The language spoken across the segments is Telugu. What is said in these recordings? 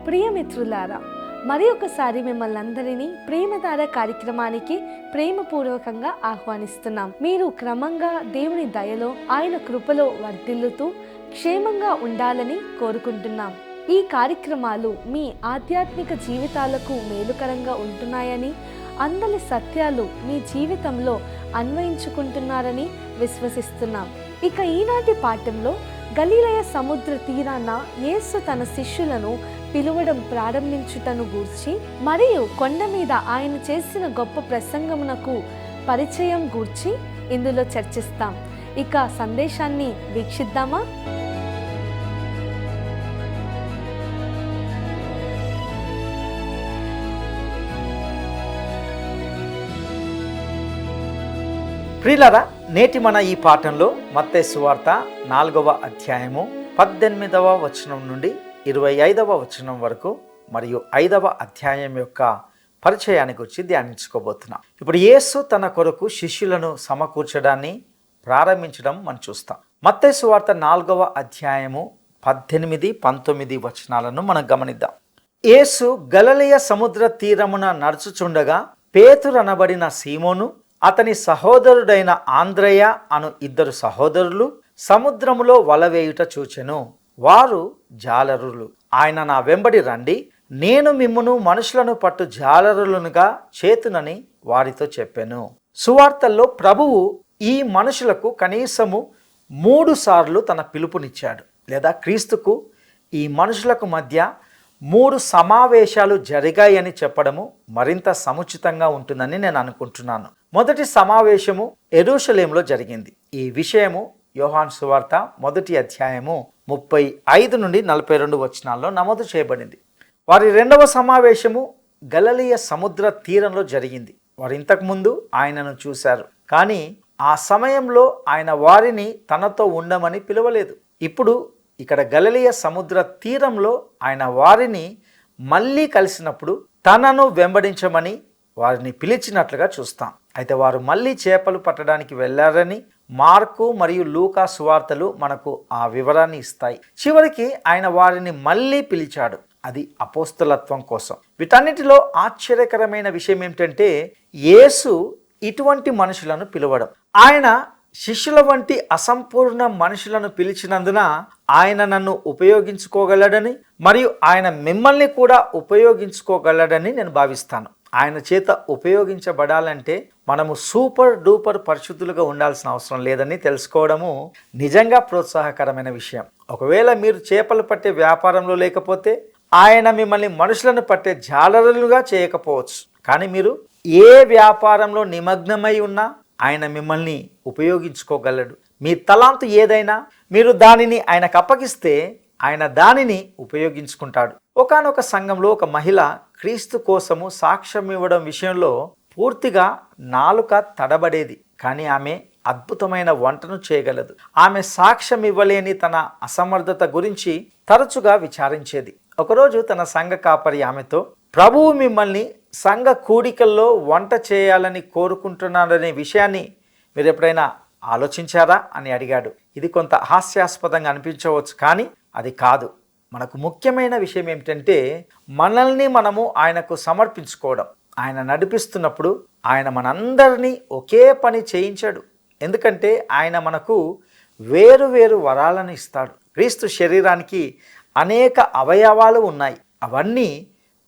ప్రియమిత్రులారా, మరి ఒకసారి మిమ్మల్ని అందరినీ ప్రేమధార కార్యక్రమానికి ప్రేమపూర్వకంగా ఆహ్వానిస్తున్నాం. మీరు క్రమంగా దేవుని దయలో, ఆయన కృపలో వర్ధిల్లుతూ క్షేమంగా ఉండాలని కోరుకుంటున్నాం. ఈ కార్యక్రమాలు మీ ఆధ్యాత్మిక జీవితాలకు మేలుకరంగా ఉంటున్నాయని, అందరి సత్యాలు మీ జీవితంలో అన్వయించుకుంటున్నారని విశ్వసిస్తున్నాం. ఇక ఈనాటి పాఠంలో గలిలయ సముద్ర తీరాన యేసు తన శిష్యులను పిలువడం ప్రారంభించుటను గూర్చి మరియు కొండ మీద ఆయన చేసిన గొప్ప ప్రసంగమునకు పరిచయం గూర్చి ఇందులో చర్చిస్తాం. ఇక సందేశాన్ని వీక్షిద్దామా? ప్రియులారా, నేటి మన ఈ పాఠంలో మత్తయి సువార్త 4వ అధ్యాయము 18వ వచనం నుండి 25వ వచనం వరకు మరియు 5వ అధ్యాయం యొక్క పరిచయానికి వచ్చి ధ్యానించుకోబోతున్నాం. ఇప్పుడు యేసు తన కొరకు శిష్యులను సమకూర్చడాన్ని ప్రారంభించడం మనం చూస్తాం. మత్తయి సువార్త 4వ అధ్యాయము 18, 19 వచనాలను మనం గమనిద్దాం. యేసు గలిలయ సముద్ర తీరమున నడుచుచుండగా పేతురు అనబడిన సీమోను, అతని సహోదరుడైన ఆంద్రయ అను 2 సహోదరులు సముద్రములో వలవేయుట చూచెను. వారు జాలరులు. ఆయన నా వెంబడి రండి, నేను మిమ్మును మనుషులను పట్టు జాలరులనుగా చేతునని వారితో చెప్పాను. సువార్తల్లో ప్రభువు ఈ మనుషులకు కనీసము 3 సార్లు తన పిలుపునిచ్చాడు. లేదా క్రీస్తుకు ఈ మనుషులకు మధ్య 3 సమావేశాలు జరిగాయని చెప్పడము మరింత సముచితంగా ఉంటుందని నేను అనుకుంటున్నాను. మొదటి సమావేశము యెరూషలేములో జరిగింది. ఈ విషయము యోహాను సువార్త 1వ అధ్యాయము 35 నుండి 42 వచనాల్లో నమోదు చేయబడింది. వారి 2వ సమావేశము గలిలయ సముద్ర తీరంలో జరిగింది. వారు ఇంతకుముందు ఆయనను చూశారు, కానీ ఆ సమయంలో ఆయన వారిని తనతో ఉండమని పిలవలేదు. ఇప్పుడు ఇక్కడ గలిలయ సముద్ర తీరంలో ఆయన వారిని మళ్ళీ కలిసినప్పుడు తనను వెంబడించమని వారిని పిలిచినట్లుగా చూస్తాం. అయితే వారు మళ్ళీ చేపలు పట్టడానికి వెళ్ళారని మార్కు మరియు లూకా సువార్తలు మనకు ఆ వివరాన్ని ఇస్తాయి. చివరికి ఆయన వారిని మళ్ళీ పిలిచాడు. అది అపోస్తలత్వం కోసం. వీటన్నిటిలో ఆశ్చర్యకరమైన విషయం ఏమిటంటే యేసు ఇటువంటి మనుషులను పిలవడం. ఆయన శిష్యుల వంటి అసంపూర్ణ మనుషులను పిలిచినందున ఆయన నన్ను ఉపయోగించుకోగలడని మరియు ఆయన మిమ్మల్ని కూడా ఉపయోగించుకోగలడని నేను భావిస్తాను. ఆయన చేత ఉపయోగించబడాలంటే మనము సూపర్ డూపర్ పరిశుద్ధులుగా ఉండాల్సిన అవసరం లేదని తెలుసుకోవడము నిజంగా ప్రోత్సాహకరమైన విషయం. ఒకవేళ మీరు చేపలు పట్టే వ్యాపారంలో లేకపోతే ఆయన మిమ్మల్ని మనుషులను పట్టే జాలరులుగా చేయకపోవచ్చు. కానీ మీరు ఏ వ్యాపారంలో నిమగ్నమై ఉన్నా ఆయన మిమ్మల్ని ఉపయోగించుకోగలడు. మీ తలాంతు ఏదైనా మీరు దానిని ఆయనకు అప్పగిస్తే ఆయన దానిని ఉపయోగించుకుంటాడు. ఒకానొక సంఘంలో ఒక మహిళ క్రీస్తు కోసము సాక్ష్యం ఇవ్వడం విషయంలో పూర్తిగా నాలుక తడబడేది. కానీ ఆమె అద్భుతమైన వంటను చేయగలదు. ఆమె సాక్ష్యం ఇవ్వలేని తన అసమర్థత గురించి తరచుగా విచారించేది. ఒకరోజు తన సంఘ కాపరి ఆమెతో, ప్రభువు మిమ్మల్ని సంఘ కూడికల్లో వంట చేయాలని కోరుకుంటున్నాడనే విషయాన్ని మీరు ఎప్పుడైనా ఆలోచించారా అని అడిగాడు. ఇది కొంత హాస్యాస్పదంగా అనిపించవచ్చు, కానీ అది కాదు. మనకు ముఖ్యమైన విషయం ఏమిటంటే మనల్ని మనము ఆయనకు సమర్పించుకోవడం. ఆయన నడిపిస్తున్నప్పుడు ఆయన మనందరినీ ఒకే పని చేయించాడు. ఎందుకంటే ఆయన మనకు వేరు వేరు వరాలను ఇస్తాడు. క్రీస్తు శరీరానికి అనేక అవయవాలు ఉన్నాయి. అవన్నీ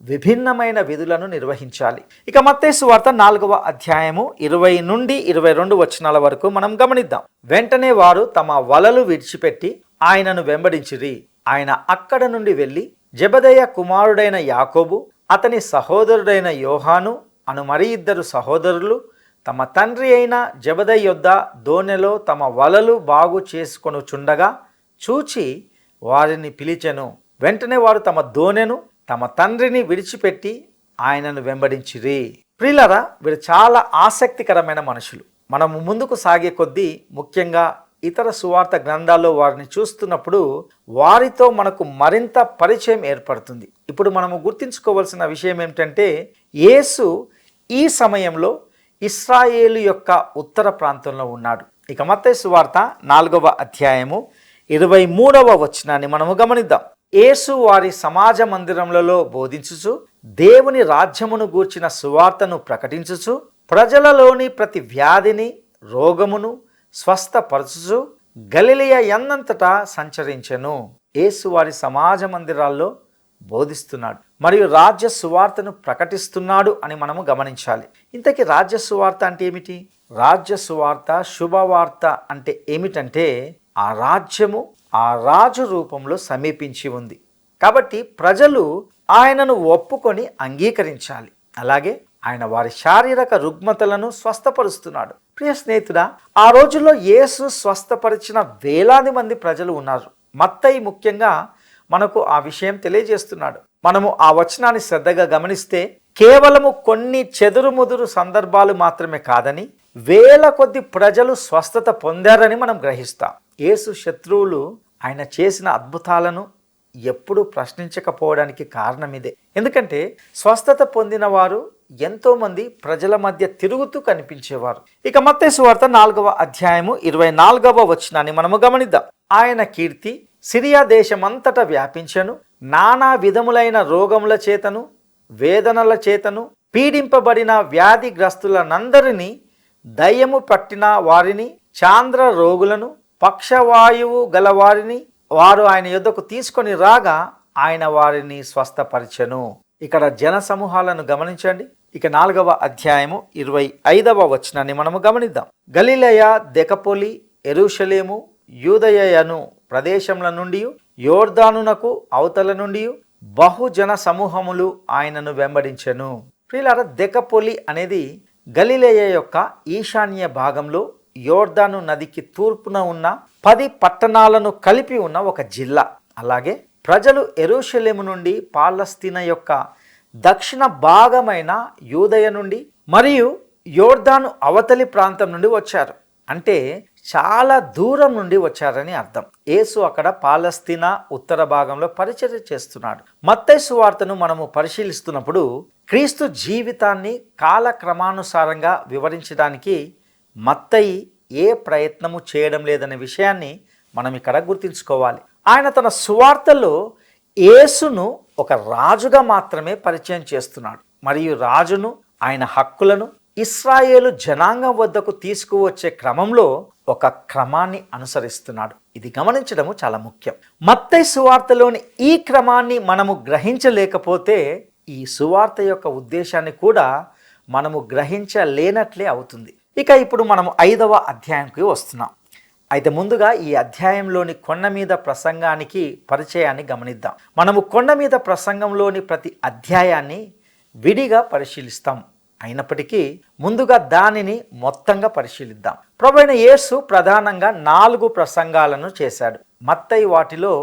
విభిన్నమైన విధులను నిర్వహించాలి. ఇక మత్తయి సువార్త 4వ అధ్యాయము 20 నుండి 22 వచనాల వరకు మనం గమనిద్దాం. వెంటనే వారు తమ వలలు విడిచిపెట్టి ఆయనను వెంబడించిరి. ఆయన అక్కడ నుండి వెళ్ళి జెబెదయి కుమారుడైన యాకోబు, అతని సహోదరుడైన యోహాను అను మరి 2 సహోదరులు తమ తండ్రి అయిన జెబెదయి యొద్ద దోణెలో తమ వలలు బాగు చేసుకొనుచుండగా చూచి వారిని పిలిచెను. వెంటనే వారు తమ దోణెను తమ తండ్రిని విడిచిపెట్టి ఆయనను వెంబడించిరి. ప్రియులారా, వీరు చాలా ఆసక్తికరమైన మనుషులు. మనము ముందుకు సాగే కొద్దీ, ముఖ్యంగా ఇతర సువార్త గ్రంథాల్లో వారిని చూస్తున్నప్పుడు వారితో మనకు మరింత పరిచయం ఏర్పడుతుంది. ఇప్పుడు మనము గుర్తుంచుకోవాల్సిన విషయం ఏమిటంటే యేసు ఈ సమయంలో ఇశ్రాయేలు యొక్క ఉత్తర ప్రాంతంలో ఉన్నాడు. ఇక మత్తయి సువార్త 4వ అధ్యాయము 23వ వచనాన్ని మనము గమనిద్దాం. యేసు వారి సమాజ మందిరములలో బోధించుచు దేవుని రాజ్యమును గూర్చిన సువార్తను ప్రకటించుచు ప్రజలలోని ప్రతి వ్యాధిని రోగమును స్వస్థపరచుచు గలిలయ యందంతటా సంచరించెను. యేసు వారి సమాజ మందిరాల్లో బోధిస్తున్నాడు మరియు రాజ్య సువార్తను ప్రకటిస్తున్నాడు అని మనము గమనించాలి. ఇంతకీ రాజ్య సువార్త అంటే ఏమిటి? రాజ్య సువార్త శుభవార్త అంటే ఏమిటంటే ఆ రాజ్యము ఆ రాజు రూపంలో సమీపించి ఉంది కాబట్టి ప్రజలు ఆయనను ఒప్పుకొని అంగీకరించాలి. అలాగే ఆయన వారి శారీరక రుగ్మతలను స్వస్థపరుస్తున్నాడు. ప్రియ స్నేహితుడా, ఆ రోజుల్లో యేసు స్వస్థపరిచిన వేలాది మంది ప్రజలు ఉన్నారు. మత్తయి ముఖ్యంగా మనకు ఆ విషయం తెలియజేస్తున్నాడు. మనము ఆ వచనాన్ని శ్రద్ధగా గమనిస్తే కేవలము కొన్ని చెదురుముదురు సందర్భాలు మాత్రమే కాదని వేల కొద్ది ప్రజలు స్వస్థత పొందారని మనం గ్రహిస్తాం. యేసు శత్రువులు ఆయన చేసిన అద్భుతాలను ఎప్పుడూ ప్రశ్నించకపోవడానికి కారణం ఇదే. ఎందుకంటే స్వస్థత పొందిన వారు ఎంతో మంది ప్రజల మధ్య తిరుగుతూ కనిపించేవారు. ఇక మత్తయి సువార్త 4వ అధ్యాయము 24వ వచనాన్ని మనము గమనిద్దాం. ఆయన కీర్తి సిరియా దేశమంతటా వ్యాపించెను. నానా విధములైన రోగముల చేతను వేదనల చేతను పీడింపబడిన వ్యాధిగ్రస్తులనందరినీ, దయ్యము పట్టిన వారిని, చాంద్ర రోగులను, పక్షవాయువు గలవారిని వారు ఆయన యొద్దకు తీసుకొని రాగా ఆయన వారిని స్వస్థపరిచెను. ఇక్కడ జన సమూహాలను గమనించండి. ఇక 4వ అధ్యాయము 25వ వచనాన్ని మనము గమనిద్దాం. గలిలయ, దెకపొలి, యెరూషలేము, యూదయను ప్రదేశముల నుండి యోర్దానునకు అవతల నుండి బహుజన సమూహములు ఆయనను వెంబడించెను. ప్రియులారా, దెకపొలి అనేది గలిలయ యొక్క ఈశాన్య భాగంలో యోర్దాను నదికి తూర్పున ఉన్న 10 పట్టణాలను కలిపి ఉన్న ఒక జిల్లా. అలాగే ప్రజలు యెరూషలేము నుండి, పాలస్తీనా యొక్క దక్షిణ భాగమైన యూదయ నుండి మరియు యోర్దాను అవతలి ప్రాంతం నుండి వచ్చారు. అంటే చాలా దూరం నుండి వచ్చారని అర్థం. యేసు అక్కడ పాలస్తీనా ఉత్తర భాగంలో పరిచర్య చేస్తున్నాడు. మత్తయి సువార్తను మనము పరిశీలిస్తున్నప్పుడు క్రీస్తు జీవితాన్ని కాలక్రమానుసారంగా వివరించడానికి మత్తయి ఏ ప్రయత్నము చేయడం లేదనే విషయాన్ని మనం ఇక్కడ గుర్తుంచుకోవాలి. ఆయన తన సువార్తలో యేసును ఒక రాజుగా మాత్రమే పరిచయం చేస్తున్నాడు మరియు రాజును, ఆయన హక్కులను ఇశ్రాయేలు జనాంగం వద్దకు తీసుకువచ్చే క్రమంలో ఒక క్రమాన్ని అనుసరిస్తున్నాడు. ఇది గమనించడము చాలా ముఖ్యం. మత్తయి సువార్తలోని ఈ క్రమాన్ని మనము గ్రహించలేకపోతే ఈ సువార్త యొక్క ఉద్దేశాన్ని కూడా మనము గ్రహించలేనట్లే అవుతుంది. ఇక ఇప్పుడు మనము 5వ అధ్యాయంకి వస్తున్నాం. అయితే ముందుగా ఈ అధ్యాయంలోని కొండ మీద ప్రసంగానికి పరిచయాన్ని గమనిద్దాం. మనము కొండ మీద ప్రసంగంలోని ప్రతి అధ్యాయాన్ని విడిగా పరిశీలిస్తాం. అయినప్పటికీ ముందుగా దానిని మొత్తంగా పరిశీలిద్దాం. ప్రభువైన యేసు ప్రధానంగా 4 ప్రసంగాలను చేశాడు. మత్తయి వాటిలో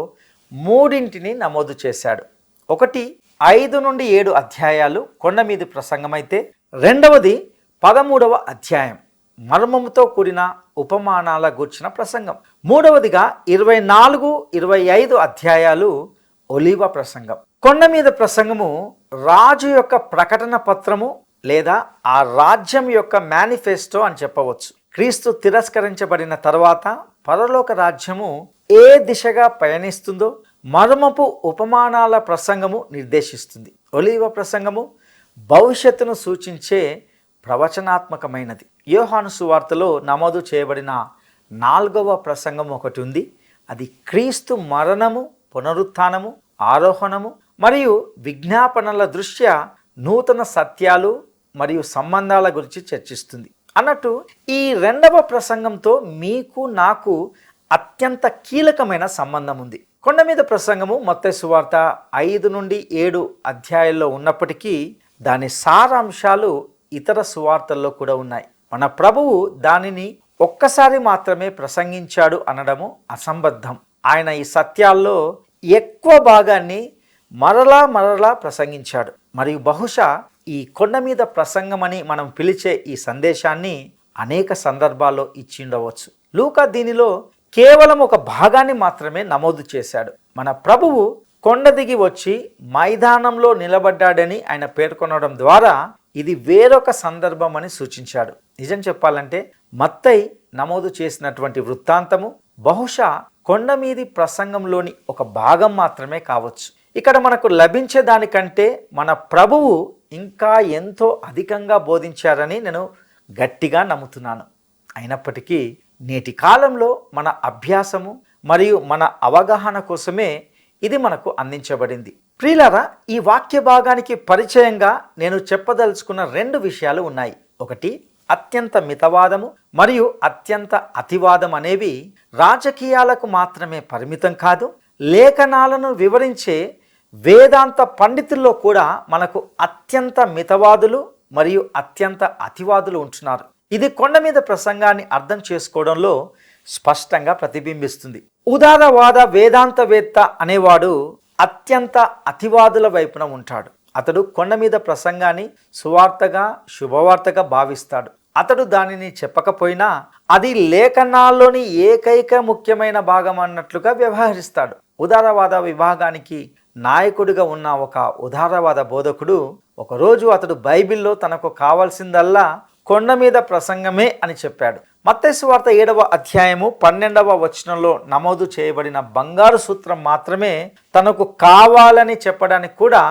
3 నమోదు చేశాడు. ఒకటి 5 నుండి 7 అధ్యాయాలు కొండ మీద ప్రసంగం అయితే, రెండవది 13వ అధ్యాయం మర్మముతో కూడిన ఉపమానాల గూర్చిన ప్రసంగం, మూడవదిగా 24, 25 అధ్యాయాలు ఒలీవ ప్రసంగం. కొండ మీద ప్రసంగము రాజు యొక్క ప్రకటన పత్రము లేదా ఆ రాజ్యం యొక్క మేనిఫెస్టో అని చెప్పవచ్చు. క్రీస్తు తిరస్కరించబడిన తర్వాత పరలోక రాజ్యము ఏ దిశగా పయనిస్తుందో మర్మపు ఉపమానాల ప్రసంగము నిర్దేశిస్తుంది. ఒలీవ ప్రసంగము భవిష్యత్తును సూచించే ప్రవచనాత్మకమైనది. యోహాను సువార్తలో నమోదు చేయబడిన 4వ ప్రసంగం ఒకటి ఉంది. అది క్రీస్తు మరణము, పునరుత్థానము, ఆరోహణము మరియు విజ్ఞాపనల దృష్ట్యా నూతన సత్యాలు మరియు సంబంధాల గురించి చర్చిస్తుంది. అన్నట్టు ఈ 2వ ప్రసంగంతో మీకు నాకు అత్యంత కీలకమైన సంబంధం ఉంది. కొండ మీద ప్రసంగము మత్తయి సువార్త 5 నుండి 7 అధ్యాయాల్లో ఉన్నప్పటికీ దాని సారాంశాలు ఇతర సువార్తల్లో కూడా ఉన్నాయి. మన ప్రభువు దానిని ఒక్కసారి మాత్రమే ప్రసంగించాడు అనడము అసంబద్ధం. ఆయన ఈ సత్యాల్లో ఎక్కువ భాగాన్ని మరలా ప్రసంగించాడు మరియు బహుశా ఈ కొండ మీద ప్రసంగమని మనం పిలిచే ఈ సందేశాన్ని అనేక సందర్భాల్లో ఇచ్చిండవచ్చు. లూకా దీనిలో కేవలం ఒక భాగాన్ని మాత్రమే నమోదు చేశాడు. మన ప్రభువు కొండ దిగి వచ్చి మైదానంలో నిలబడ్డాడని ఆయన పేర్కొనడం ద్వారా ఇది వేరొక సందర్భం అని సూచించాడు. నిజం చెప్పాలంటే మత్తయి నమోదు చేసినటువంటి వృత్తాంతము బహుశా కొండ మీది ప్రసంగంలోని ఒక భాగం మాత్రమే కావచ్చు. ఇక్కడ మనకు లభించే దానికంటే మన ప్రభువు ఇంకా ఎంతో అధికంగా బోధించారని నేను గట్టిగా నమ్ముతున్నాను. అయినప్పటికీ నేటి కాలంలో మన అభ్యాసము మరియు మన అవగాహన కోసమే ఇది మనకు అందించబడింది. ప్రియులారా, ఈ వాక్య భాగానికి పరిచయంగా నేను చెప్పదలుచుకున్న 2 విషయాలు ఉన్నాయి. ఒకటి, అత్యంత మితవాదము మరియు అత్యంత అతివాదం అనేవి రాజకీయాలకు మాత్రమే పరిమితం కాదు, లేఖనాలను వివరించే వేదాంత పండితుల్లో కూడా మనకు అత్యంత మితవాదులు మరియు అత్యంత అతివాదులు ఉంటున్నారు. ఇది కొండ మీద ప్రసంగాన్ని అర్థం చేసుకోవడంలో స్పష్టంగా ప్రతిబింబిస్తుంది. ఉదారవాద వేదాంతవేత్త అనేవాడు అత్యంత అతివాదుల వైపున ఉంటాడు. అతడు కొండ మీద ప్రసంగాన్ని సువార్తగా, శుభవార్తగా భావిస్తాడు. అతడు దానిని చెప్పకపోయినా అది లేఖనాల్లోని ఏకైక ముఖ్యమైన భాగం అన్నట్లుగా వ్యవహరిస్తాడు. ఉదారవాద విభాగానికి నాయకుడిగా ఉన్న ఒక ఉదారవాద బోధకుడు ఒకరోజు అతడు బైబిల్లో తనకు కావాల్సిందల్లా కొండ మీద ప్రసంగమే అని చెప్పాడు. మత్తయి సువార్త 7వ అధ్యాయము 12వ వచనంలో నమోదు చేయబడిన బంగారు సూత్రం మాత్రమే తనకు కావాలని చెప్పడానికి కూడా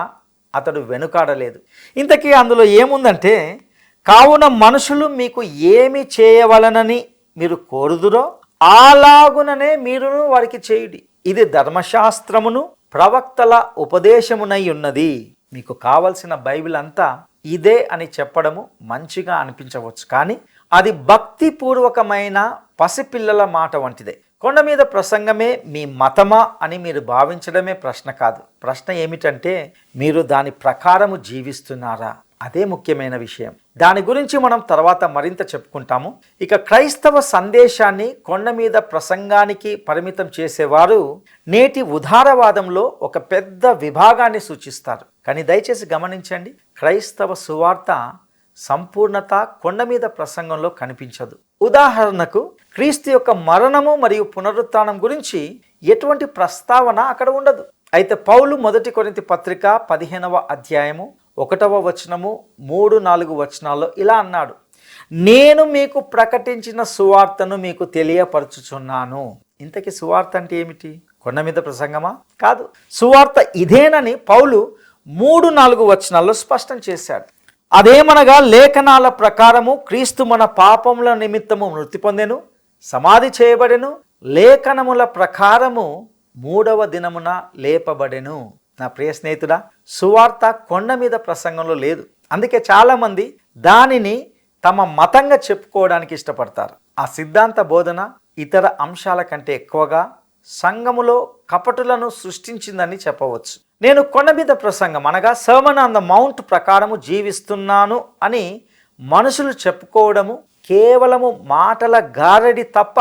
అతడు వెనుకాడలేదు. ఇంతకీ అందులో ఏముందంటే, కావున మనుషులు మీకు ఏమి చేయవలనని మీరు కోరుదురో అలాగుననే మీరును వారికి చేయుడి. ఇది ధర్మశాస్త్రమును ప్రవక్తల ఉపదేశమునై ఉన్నది. మీకు కావలసిన బైబిల్ అంతా ఇదే అని చెప్పడము మంచిగా అనిపించవచ్చు, కానీ అది భక్తిపూర్వకమైన పసిపిల్లల మాట వంటిదే. కొండ మీద ప్రసంగమే మీ మతమా అని మీరు భావించడమే ప్రశ్న కాదు. ప్రశ్న ఏమిటంటే, మీరు దాని ప్రకారము జీవిస్తున్నారా? అదే ముఖ్యమైన విషయం. దాని గురించి మనం తర్వాత మరింత చెప్పుకుంటాము. ఇక క్రైస్తవ సందేశాన్ని కొండ మీద ప్రసంగానికి పరిమితం చేసేవారు నేటి ఉదారవాదంలో ఒక పెద్ద విభాగాన్ని సూచిస్తారు. కానీ దయచేసి గమనించండి, క్రైస్తవ సువార్త సంపూర్ణత కొండ మీద ప్రసంగంలో కనిపించదు. ఉదాహరణకు, క్రీస్తు యొక్క మరణము మరియు పునరుత్థానం గురించి ఎటువంటి ప్రస్తావన అక్కడ ఉండదు. అయితే పౌలు 1 కొరింథీ పత్రిక 15వ అధ్యాయము 1వ వచనము 3-4 వచనాల్లో ఇలా అన్నాడు, నేను మీకు ప్రకటించిన సువార్తను మీకు తెలియపరచుచున్నాను. ఇంతకీ సువార్త అంటే ఏమిటి? కొండ మీద ప్రసంగమా? కాదు. సువార్త ఇదేనని పౌలు 3-4 వచనాల్లో స్పష్టం చేశాడు. అదేమనగా, లేఖనాల ప్రకారము క్రీస్తు మన పాపముల నిమిత్తము మృతి పొందెను, సమాధి చేయబడెను, లేఖనముల ప్రకారము 3వ దినమున లేపబడెను. నా ప్రియ స్నేహితుడా, సువార్త కొండ మీద ప్రసంగంలో లేదు. అందుకే చాలామంది దానిని తమ మతంగా చెప్పుకోవడానికి ఇష్టపడతారు. ఆ సిద్ధాంత బోధన ఇతర అంశాల కంటే ఎక్కువగా సంఘములో కపటులను సృష్టించిందని చెప్పవచ్చు. నేను కొండ మీద ప్రసంగం అనగా సర్మన్ ఆన్ ద మౌంట్ ప్రకారము జీవిస్తున్నాను అని మనుషులు చెప్పుకోవడము కేవలము మాటల గారడి తప్ప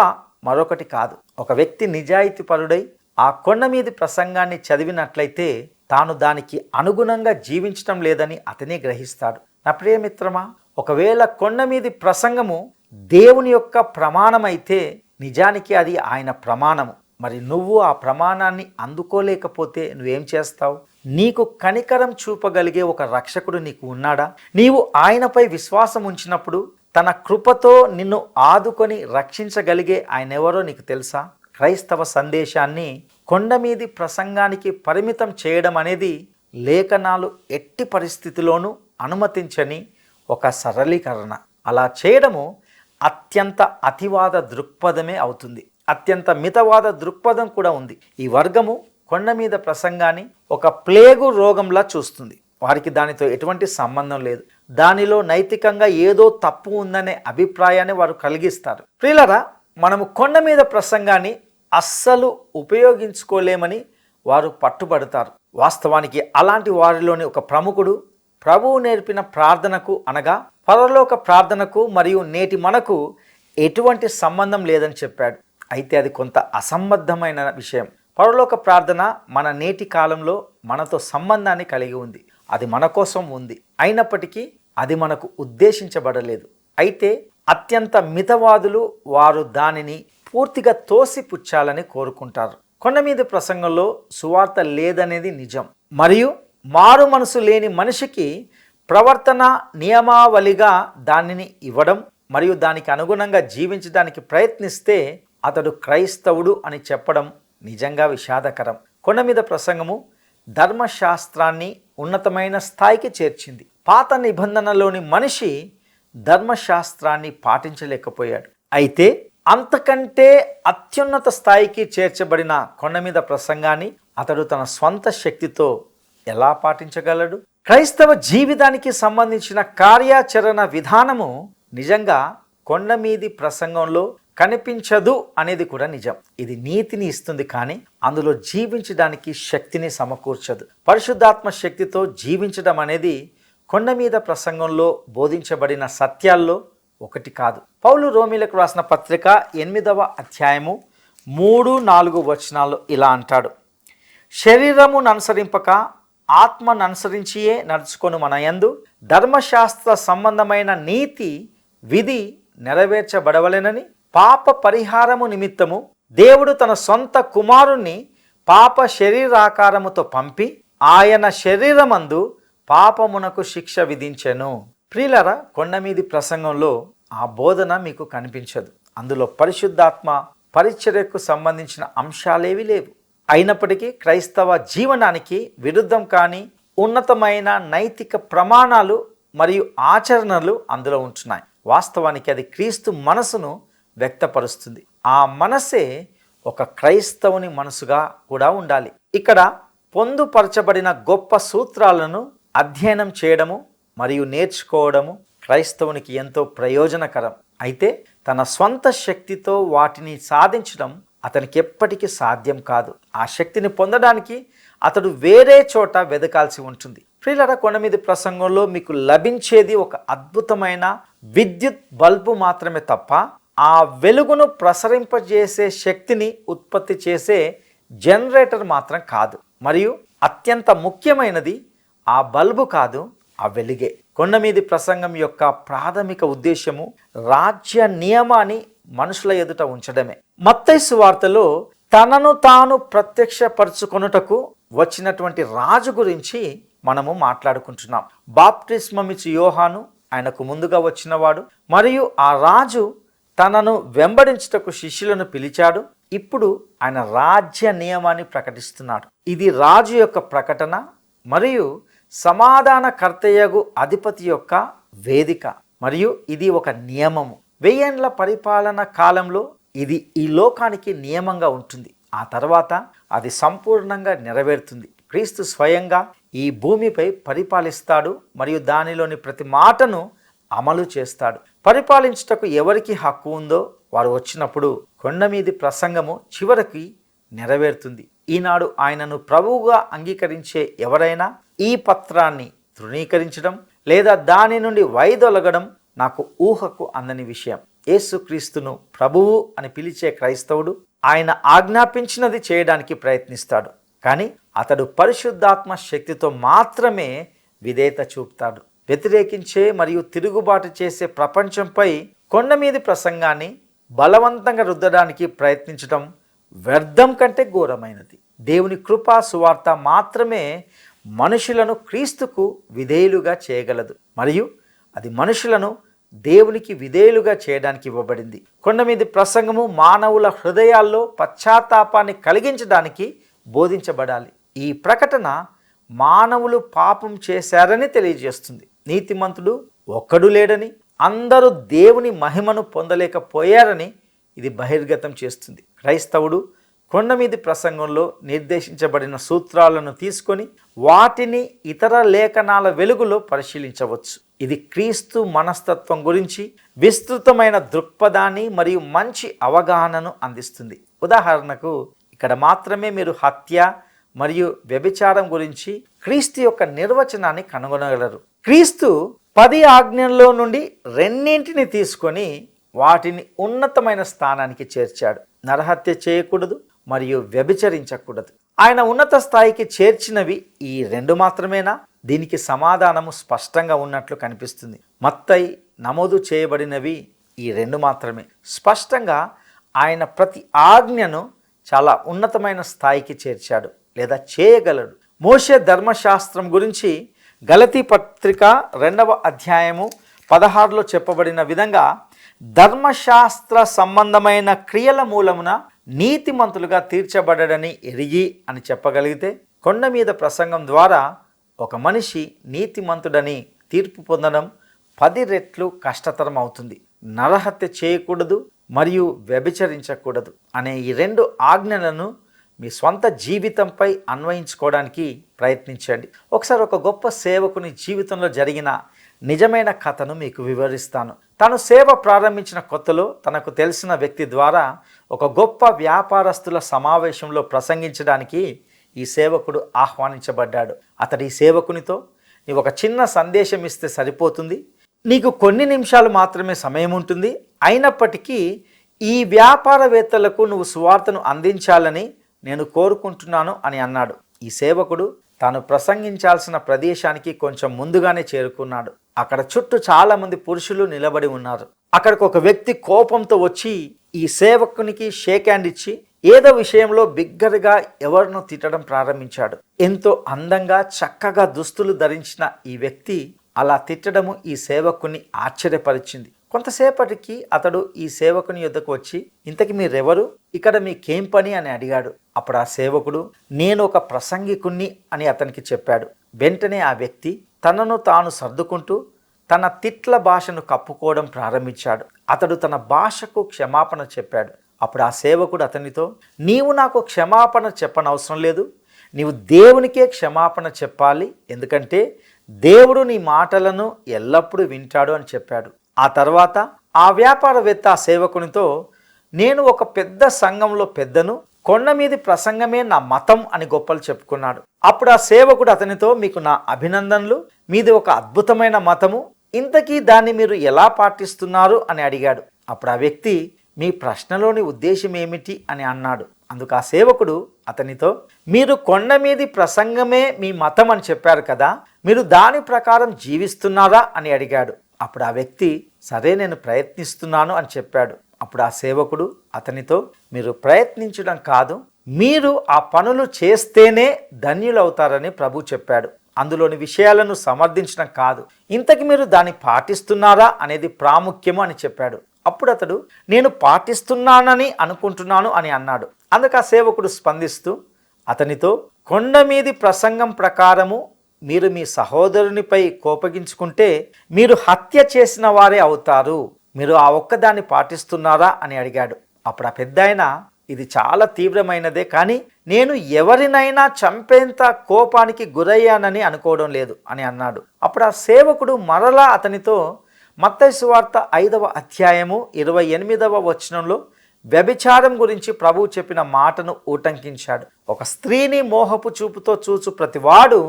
మరొకటి కాదు. ఒక వ్యక్తి నిజాయితీపరుడై ఆ కొండ మీది ప్రసంగాన్ని చదివినట్లయితే తాను దానికి అనుగుణంగా జీవించటం లేదని అతనే గ్రహిస్తాడు. నా ప్రియమిత్రమా, ఒకవేళ కొండ మీది ప్రసంగము దేవుని యొక్క ప్రమాణమైతే నిజానికి అది ఆయన ప్రమాణము. మరి నువ్వు ఆ ప్రమాణాన్ని అందుకోలేకపోతే నువ్వేం చేస్తావు? నీకు కనికరం చూపగలిగే ఒక రక్షకుడు నీకు ఉన్నాడా? నీవు ఆయనపై విశ్వాసం ఉంచినప్పుడు తన కృపతో నిన్ను ఆదుకొని రక్షించగలిగే ఆయన ఎవరో నీకు తెలుసా? క్రైస్తవ సందేశాన్ని కొండ మీది ప్రసంగానికి పరిమితం చేయడం అనేది లేఖనాలు ఎట్టి పరిస్థితిలోనూ అనుమతించని ఒక సరళీకరణ. అలా చేయడము అత్యంత అతివాద దృక్పథమే అవుతుంది. అత్యంత మితవాద దృక్పథం కూడా ఉంది. ఈ వర్గము కొండ మీద ప్రసంగాన్ని ఒక ప్లేగు రోగంలా చూస్తుంది. వారికి దానితో ఎటువంటి సంబంధం లేదు. దానిలో నైతికంగా ఏదో తప్పు ఉందనే అభిప్రాయాన్ని వారు కలిగిస్తారు. ప్రియులారా, మనము కొండ మీద ప్రసంగాన్ని అస్సలు ఉపయోగించుకోలేమని వారు పట్టుబడతారు. వాస్తవానికి అలాంటి వారిలోని ఒక ప్రముఖుడు ప్రభువు నేర్పిన ప్రార్థనకు అనగా పరలోక ప్రార్థనకు మరియు నేటి మనకు ఎటువంటి సంబంధం లేదని చెప్పాడు. అయితే అది కొంత అసంబద్ధమైన విషయం. పరలోక ప్రార్థన మన నేటి కాలంలో మనతో సంబంధాన్ని కలిగి ఉంది. అది మన కోసం ఉంది. అయినప్పటికీ అది మనకు ఉద్దేశించబడలేదు. అయితే అత్యంత మితవాదులు వారు దానిని పూర్తిగా తోసిపుచ్చాలని కోరుకుంటారు. కొండ మీద ప్రసంగంలో సువార్త లేదనేది నిజం. మరియు మారు మనసు లేని మనిషికి ప్రవర్తన నియమావళిగా దానిని ఇవ్వడం మరియు దానికి అనుగుణంగా జీవించడానికి ప్రయత్నిస్తే అతడు క్రైస్తవుడు అని చెప్పడం నిజంగా విషాదకరం. కొండ మీద ప్రసంగము ధర్మశాస్త్రాన్ని ఉన్నతమైన స్థాయికి చేర్చింది. పాత నిబంధనలోని మనిషి ధర్మశాస్త్రాన్ని పాటించలేకపోయాడు. అయితే అంతకంటే అత్యున్నత స్థాయికి చేర్చబడిన కొండ మీద ప్రసంగాన్ని అతడు తన స్వంత శక్తితో ఎలా పాటించగలడు? క్రైస్తవ జీవితానికి సంబంధించిన కార్యాచరణ విధానము నిజంగా కొండ మీది ప్రసంగంలో కనిపించదు అనేది కూడా నిజం. ఇది నీతిని ఇస్తుంది, కానీ అందులో జీవించడానికి శక్తిని సమకూర్చదు. పరిశుద్ధాత్మ శక్తితో జీవించడం అనేది కొండ మీద ప్రసంగంలో బోధించబడిన సత్యాల్లో ఒకటి కాదు. పౌలు రోమీలకు రాసిన పత్రిక 8వ అధ్యాయము 3-4 వచనాల్లో ఇలా అంటాడు: శరీరమును అనుసరింపక ఆత్మను అనుసరించియే నడుచుకొని మన యందు ధర్మశాస్త్ర సంబంధమైన నీతి విధి నెరవేర్చబడవలెనని పాప పరిహారము నిమిత్తము దేవుడు తన సొంత కుమారుణ్ణి పాప శరీరాకారముతో పంపి ఆయన శరీరమందు పాపమునకు శిక్ష విధించెను. ప్రియులారా, కొండ మీది ప్రసంగంలో ఆ బోధన మీకు కనిపించదు. అందులో పరిశుద్ధాత్మ పరిచర్యకు సంబంధించిన అంశాలేవి లేవు. అయినప్పటికీ క్రైస్తవ జీవనానికి విరుద్ధం కాని ఉన్నతమైన నైతిక ప్రమాణాలు మరియు ఆచరణలు అందులో ఉంటున్నాయి. వాస్తవానికి అది క్రీస్తు మనసును వ్యక్తపరుస్తుంది. ఆ మనసే ఒక క్రైస్తవుని మనసుగా కూడా ఉండాలి. ఇక్కడ పొందుపరచబడిన గొప్ప సూత్రాలను అధ్యయనం చేయడము మరియు నేర్చుకోవడము క్రైస్తవునికి ఎంతో ప్రయోజనకరం. అయితే తన స్వంత శక్తితో వాటిని సాధించడం అతనికి ఎప్పటికీ సాధ్యం కాదు. ఆ శక్తిని పొందడానికి అతడు వేరే చోట వెదకాల్సి ఉంటుంది. ప్రియులారా, కొండ మీద ప్రసంగంలో మీకు లభించేది ఒక అద్భుతమైన విద్యుత్ బల్బు మాత్రమే తప్ప ఆ వెలుగును ప్రసరింపజేసే శక్తిని ఉత్పత్తి చేసే జనరేటర్ మాత్రం కాదు. మరియు అత్యంత ముఖ్యమైనది ఆ బల్బు కాదు, ఆ వెలుగే. కొండ మీది ప్రసంగం యొక్క ప్రాథమిక ఉద్దేశము రాజ్య నియమాన్ని మనుషుల ఎదుట ఉంచడమే. మత్తయి సువార్తలో తనను తాను ప్రత్యక్షపరచుకొనుటకు వచ్చినటువంటి రాజు గురించి మనము మాట్లాడుకుంటున్నాం. బాప్తిస్మమిచ్చు యోహాను ఆయనకు ముందుగా వచ్చినవాడు, మరియు ఆ రాజు తనను వెంబడించుటకు శిష్యులను పిలిచాడు. ఇప్పుడు ఆయన రాజ్య నియమాన్ని ప్రకటిస్తున్నాడు. ఇది రాజు యొక్క ప్రకటన మరియు సమాధానకర్తయగు అధిపతి యొక్క వేదిక, మరియు ఇది ఒక నియమము. 1000 ఏండ్ల పరిపాలన కాలంలో ఇది ఈ లోకానికి నియమంగా ఉంటుంది. ఆ తర్వాత అది సంపూర్ణంగా నెరవేరుతుంది. క్రీస్తు స్వయంగా ఈ భూమిపై పరిపాలిస్తాడు మరియు దానిలోని ప్రతి మాటను అమలు చేస్తాడు. పరిపాలించుటకు ఎవరికి హక్కు ఉందో వారు వచ్చినప్పుడు కొండ మీది ప్రసంగము చివరికి నెరవేరుతుంది. ఈనాడు ఆయనను ప్రభువుగా అంగీకరించే ఎవరైనా ఈ పత్రాన్ని తృణీకరించడం లేదా దాని నుండి వైదొలగడం నాకు ఊహకు అందని విషయం. యేసుక్రీస్తును ప్రభువు అని పిలిచే క్రైస్తవుడు ఆయన ఆజ్ఞాపించినది చేయడానికి ప్రయత్నిస్తాడు, కానీ అతడు పరిశుద్ధాత్మ శక్తితో మాత్రమే విధేయత చూపుతాడు. వ్యతిరేకించే మరియు తిరుగుబాటు చేసే ప్రపంచంపై కొండ మీది ప్రసంగాన్ని బలవంతంగా రుద్దడానికి ప్రయత్నించడం వ్యర్థం కంటే ఘోరమైనది. దేవుని కృపా సువార్త మాత్రమే మనుషులను క్రీస్తుకు విధేయులుగా చేయగలదు, మరియు అది మనుషులను దేవునికి విధేయులుగా చేయడానికి ఇవ్వబడింది. కొండ మీది ప్రసంగము మానవుల హృదయాల్లో పశ్చాత్తాపాన్ని కలిగించడానికి బోధించబడాలి. ఈ ప్రకటన మానవులు పాపం చేశారని తెలియజేస్తుంది. నీతిమంతుడు ఒక్కడు లేడని, అందరూ దేవుని మహిమను పొందలేకపోయారని ఇది బహిర్గతం చేస్తుంది. క్రైస్తవుడు కొండ మీది ప్రసంగంలో నిర్దేశించబడిన సూత్రాలను తీసుకొని వాటిని ఇతర లేఖనాల వెలుగులో పరిశీలించవచ్చు. ఇది క్రీస్తు మనస్తత్వం గురించి విస్తృతమైన దృక్పథాన్ని మరియు మంచి అవగాహనను అందిస్తుంది. ఉదాహరణకు, ఇక్కడ మాత్రమే మీరు హత్య మరియు వ్యభిచారం గురించి క్రీస్తు యొక్క నిర్వచనాన్ని కనుగొనగలరు. క్రీస్తు 10 ఆజ్ఞల్లో నుండి 2 తీసుకొని వాటిని ఉన్నతమైన స్థానానికి చేర్చాడు. నరహత్య చేయకూడదు మరియు వ్యభిచరించకూడదు. ఆయన ఉన్నత స్థాయికి చేర్చినవి ఈ 2 మాత్రమేనా? దీనికి సమాధానము స్పష్టంగా ఉన్నట్లు కనిపిస్తుంది. మత్తయి నమోదు చేయబడినవి ఈ 2 మాత్రమే. స్పష్టంగా ఆయన ప్రతి ఆజ్ఞను చాలా ఉన్నతమైన స్థాయికి చేర్చాడు లేదా చేయగలడు. మోషే ధర్మశాస్త్రం గురించి గలతీ పత్రిక 2వ అధ్యాయము 16లో చెప్పబడిన విధంగా ధర్మశాస్త్ర సంబంధమైన క్రియల మూలమున నీతిమంతులుగా తీర్చబడడని ఎరిగి అని చెప్పగలిగితే, కొండ మీద ప్రసంగం ద్వారా ఒక మనిషి నీతిమంతుడని తీర్పు పొందడం 10 రెట్లు కష్టతరం అవుతుంది. నరహత్య చేయకూడదు మరియు వ్యభిచరించకూడదు అనే ఈ 2 ఆజ్ఞలను మీ స్వంత జీవితంపై అన్వయించుకోవడానికి ప్రయత్నించండి. ఒకసారి ఒక గొప్ప సేవకుని జీవితంలో జరిగిన నిజమైన కథను మీకు వివరిస్తాను. తను సేవ ప్రారంభించిన కొత్తలో తనకు తెలిసిన వ్యక్తి ద్వారా ఒక గొప్ప వ్యాపారస్తుల సమావేశంలో ప్రసంగించడానికి ఈ సేవకుడు ఆహ్వానించబడ్డాడు. అతడు ఈ సేవకునితో, నీవు ఒక చిన్న సందేశం ఇస్తే సరిపోతుంది, నీకు కొన్ని నిమిషాలు మాత్రమే సమయం ఉంటుంది, అయినప్పటికీ ఈ వ్యాపారవేత్తలకు నువ్వు సువార్తను అందించాలని నేను కోరుకుంటున్నాను అని అన్నాడు. ఈ సేవకుడు తాను ప్రసంగించాల్సిన ప్రదేశానికి కొంచెం ముందుగానే చేరుకున్నాడు. అక్కడ చుట్టూ చాలామంది పురుషులు నిలబడి ఉన్నారు. అక్కడికి ఒక వ్యక్తి కోపంతో వచ్చి ఈ సేవకునికి షేక్ హ్యాండ్ ఇచ్చి ఏదో విషయంలో బిగ్గరగా ఎవరినో తిట్టడం ప్రారంభించాడు. ఎంతో అందంగా చక్కగా దుస్తులు ధరించిన ఈ వ్యక్తి అలా తిట్టడము ఈ సేవకుని ఆశ్చర్యపరిచింది. కొంతసేపటికి అతడు ఈ సేవకుని యొద్దకు వచ్చి, ఇంతకీ మీరెవరు, ఇక్కడ మీకేం పని అని అడిగాడు. అప్పుడు ఆ సేవకుడు, నేను ఒక ప్రసంగికుణ్ణి అని అతనికి చెప్పాడు. వెంటనే ఆ వ్యక్తి తనను తాను సర్దుకుంటూ తన తిట్ల భాషను కప్పుకోవడం ప్రారంభించాడు. అతడు తన భాషకు క్షమాపణ చెప్పాడు. అప్పుడు ఆ సేవకుడు అతనితో, నీవు నాకు క్షమాపణ చెప్పనవసరం లేదు, నీవు దేవునికే క్షమాపణ చెప్పాలి, ఎందుకంటే దేవుడు నీ మాటలను ఎల్లప్పుడూ వింటాడు అని చెప్పాడు. ఆ తర్వాత ఆ వ్యాపారవేత్త ఆ సేవకునితో, నేను ఒక పెద్ద సంఘంలో పెద్దను, కొండ మీది ప్రసంగమే నా మతం అని గొప్పలు చెప్పుకున్నాడు. అప్పుడు ఆ సేవకుడు అతనితో, మీకు నా అభినందనలు, మీది ఒక అద్భుతమైన మతము, ఇంతకీ దాన్ని మీరు ఎలా పాటిస్తున్నారు అని అడిగాడు. అప్పుడు ఆ వ్యక్తి, మీ ప్రశ్నలోని ఉద్దేశం ఏమిటి అని అన్నాడు. అందుకు ఆ సేవకుడు అతనితో, మీరు కొండ మీది ప్రసంగమే మీ మతం అని చెప్పారు కదా, మీరు దాని ప్రకారం జీవిస్తున్నారా అని అడిగాడు. అప్పుడు ఆ వ్యక్తి, సరే నేను ప్రయత్నిస్తున్నాను అని చెప్పాడు. అప్పుడు ఆ సేవకుడు అతనితో, మీరు ప్రయత్నించడం కాదు, మీరు ఆ పనులు చేస్తేనే ధన్యులవుతారని ప్రభు చెప్పాడు. అందులోని విషయాలను సమర్థించడం కాదు, ఇంతకు మీరు దాన్ని పాటిస్తున్నారా అనేది ప్రాముఖ్యము అని చెప్పాడు. అప్పుడు అతడు, నేను పాటిస్తున్నానని అనుకుంటున్నాను అని అన్నాడు. అందుకు ఆ సేవకుడు స్పందిస్తూ అతనితో, కొండ మీది ప్రసంగం ప్రకారము మీరు మీ సహోదరునిపై కోపగించుకుంటే మీరు హత్య చేసిన వారే అవుతారు, మీరు ఆ ఒక్కదాన్ని పాటిస్తున్నారా అని అడిగాడు. అప్పుడు ఆ పెద్దాయన, ఇది చాలా తీవ్రమైనదే, కానీ నేను ఎవరినైనా చంపేంత కోపానికి గురయ్యానని అనుకోవడం లేదు అని అన్నాడు. అప్పుడు ఆ సేవకుడు మరలా అతనితో మత్తయి సువార్త 5వ అధ్యాయము 28వ వచనంలో వ్యభిచారం గురించి ప్రభువు చెప్పిన మాటను ఉటంకించాడు. ఒక స్త్రీని మోహపు చూపుతో చూచు ప్రతివాడు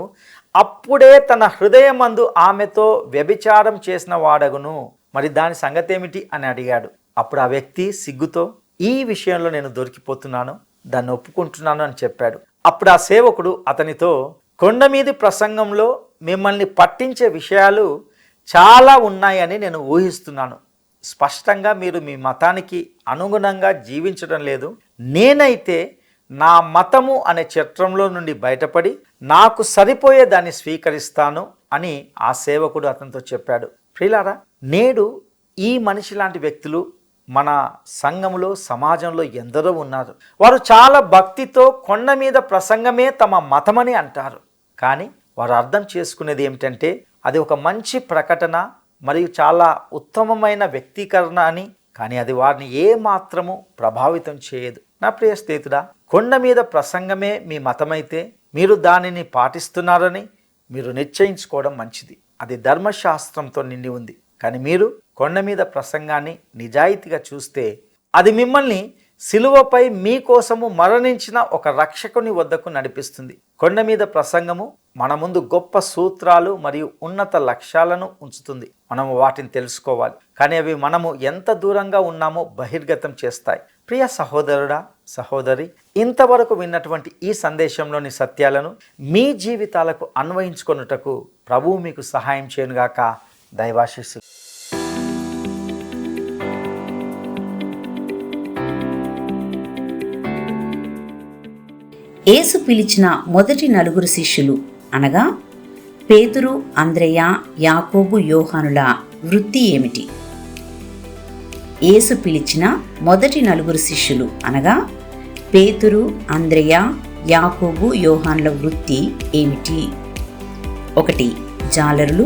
అప్పుడే తన హృదయమందు ఆమెతో వ్యభిచారం చేసిన వాడగును, మరి దాని సంగతి ఏమిటి అని అడిగాడు. అప్పుడు ఆ వ్యక్తి సిగ్గుతో, ఈ విషయంలో నేను దొరికిపోతున్నాను, దాన్ని ఒప్పుకుంటున్నాను అని చెప్పాడు. అప్పుడు ఆ సేవకుడు అతనితో, కొండ మీది ప్రసంగంలో మిమ్మల్ని పట్టించే విషయాలు చాలా ఉన్నాయని నేను ఊహిస్తున్నాను. స్పష్టంగా మీరు మీ మతానికి అనుగుణంగా జీవించడం లేదు. నేనైతే నా మతము అనే చట్రంలో నుండి బయటపడి నాకు సరిపోయే దాన్ని స్వీకరిస్తాను అని ఆ సేవకుడు అతనితో చెప్పాడు. ప్రియులారా, నేడు ఈ మనిషి లాంటి వ్యక్తులు మన సంఘంలో సమాజంలో ఎందరో ఉన్నారు. వారు చాలా భక్తితో కొండ మీద ప్రసంగమే తమ మతమని అంటారు. కానీ వారు అర్థం చేసుకునేది ఏమిటంటే అది ఒక మంచి ప్రకటన మరియు చాలా ఉత్తమమైన వ్యక్తీకరణ అని, కానీ అది వారిని ఏ మాత్రము ప్రభావితం చేయదు. నా ప్రియ స్నేహితుడా, కొండ మీద ప్రసంగమే మీ మతమైతే మీరు దానిని పాటిస్తున్నారని మీరు నిశ్చయించుకోవడం మంచిది. అది ధర్మశాస్త్రంతో నిండి ఉంది. కానీ మీరు కొండ మీద ప్రసంగాన్ని నిజాయితీగా చూస్తే అది మిమ్మల్ని సిలువపై మీకోసము మరణించిన ఒక రక్షకుని వద్దకు నడిపిస్తుంది. కొండ మీద ప్రసంగము మన ముందు గొప్ప సూత్రాలు మరియు ఉన్నత లక్ష్యాలను ఉంచుతుంది. మనము వాటిని తెలుసుకోవాలి, కానీ అవి మనము ఎంత దూరంగా ఉన్నామో బహిర్గతం చేస్తాయి. ప్రియ సహోదరుడా, సహోదరి, ఇంతవరకు విన్నటువంటి ఈ సందేశంలోని సత్యాలను మీ జీవితాలకు అన్వయించుకొనుటకు ప్రభువు మీకు సహాయం చేయనుగాక. దైవాశీస్సులు. యేసు పిలిచిన మొదటి 4 శిష్యులు అనగా పేతురు, అంద్రెయ, యాకోబు, యోహానుల వృత్తి ఏమిటి? యేసు పిలిచిన మొదటి 4 శిష్యులు అనగా పేతురు, అంద్రెయ, యాకోబు, యోహాన్ల వృత్తి ఏమిటి? 1. జాలరులు,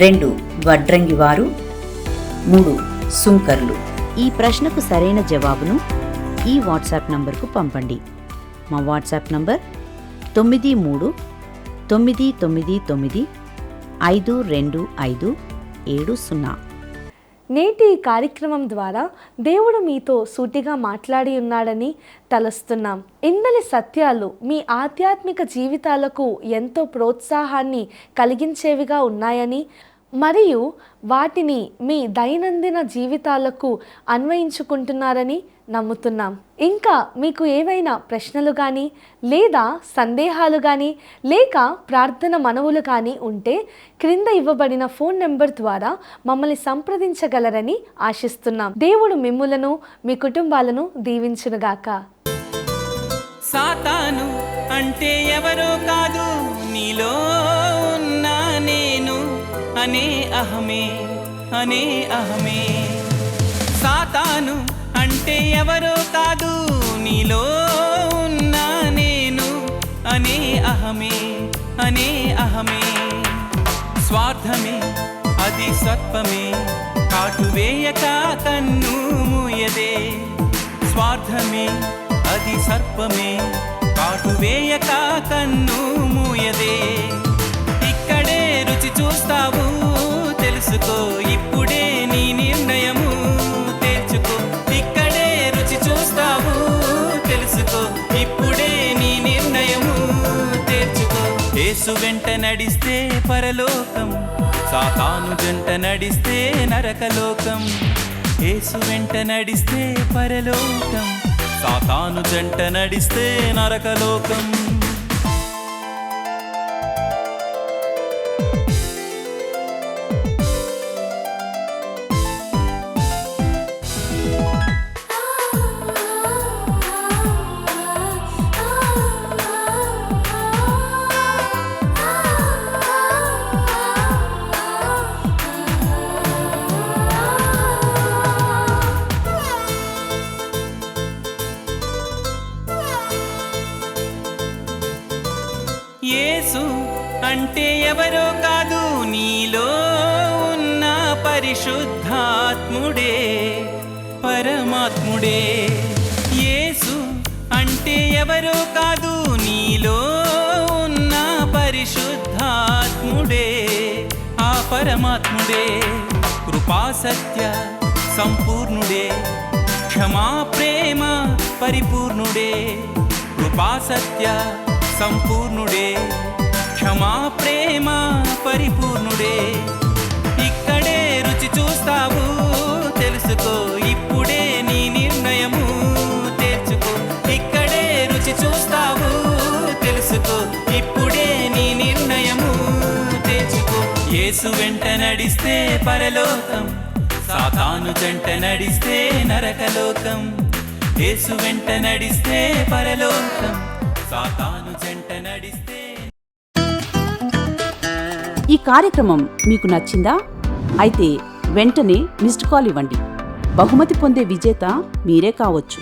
2. వడ్రంగివారు, 3. సుంకర్లు. ఈ ప్రశ్నకు సరైన జవాబును ఈ వాట్సాప్ నంబర్కు పంపండి. మా వాట్సాప్ నంబర్ 9399952570. నేటి ఈ కార్యక్రమం ద్వారా దేవుడు మీతో సూటిగా మాట్లాడి ఉన్నాడని తలుస్తున్నాం. ఇందలి సత్యాలు మీ ఆధ్యాత్మిక జీవితాలకు ఎంతో ప్రోత్సాహాన్ని కలిగించేవిగా ఉన్నాయని మరియు వాటిని మీ దైనందిన జీవితాలకు అన్వయించుకుంటున్నారని నమ్ముతున్నాం. ఇంకా మీకు ఏవైనా ప్రశ్నలు కానీ లేదా సందేహాలు కానీ లేక ప్రార్థన మనవులు కానీ ఉంటే క్రింద ఇవ్వబడిన ఫోన్ నెంబర్ ద్వారా మమ్మల్ని సంప్రదించగలరని ఆశిస్తున్నాం. దేవుడు మిమ్ములను మీ కుటుంబాలను దీవించునుగాక. సాతాను అంటే ఎవరో కాదు, నీలో ఉన్నా నేను అనే అహమే. సాతాను అంటే ఎవరో కాదు, నీలో ఉన్నా నేను అనే అహమే. స్వార్థమే అది సర్పమే, కాటు వేయక కన్ను మూయదే. స్వార్థమే అది సర్పమే, కాటు వేయక కన్ను మూయదే. ఇక్కడే రుచి చూస్తావు, తెలుసుకో ఇప్పుడే నీ నిర్ణయము తేల్చుకో. ఇక్కడే రుచి చూస్తావు, తెలుసుకో ఇప్పుడే నీ నిర్ణయము తేల్చుకో. యేసు వెంట నడిస్తే పరలోకం, సాతాను జంట నడిస్తే నరకలోకం. యేసు వెంట నడిస్తే పరలోకం, సాతాను జంట నడిస్తే నరకలోకం. యేసు అంటే ఎవరో కాదు, నీలో ఉన్న పరిశుద్ధాత్ముడే, పరమాత్ముడే. యేసు అంటే ఎవరో కాదు, నీలో ఉన్న పరిశుద్ధాత్ముడే, ఆ పరమాత్ముడే. కృపా సత్య సంపూర్ణుడే, క్షమా ప్రేమ పరిపూర్ణుడే. కృపా సత్య సంపూర్ణుడే, క్షమా ప్రేమ పరిపూర్ణుడే. ఇక్కడే రుచి చూస్తావు, తెలుసుకో ఇప్పుడే నీ నిర్ణయము తేల్చుకో. ఇక్కడే రుచి చూస్తావు, తెలుసుకో ఇప్పుడే నీ నిర్ణయము తేల్చుకో. యేసు వెంట నడిస్తే పరలోకం, సాతాను జంట నడిస్తే నరకలోకం. యేసు వెంట నడిస్తే పరలోకం, సాతాను జంట నడిస్తే. ఈ కార్యక్రమం మీకు నచ్చిందా? అయితే వెంటనే మిస్డ్ కాల్ ఇవ్వండి. బహుమతి పొందే విజేత మీరే కావచ్చు.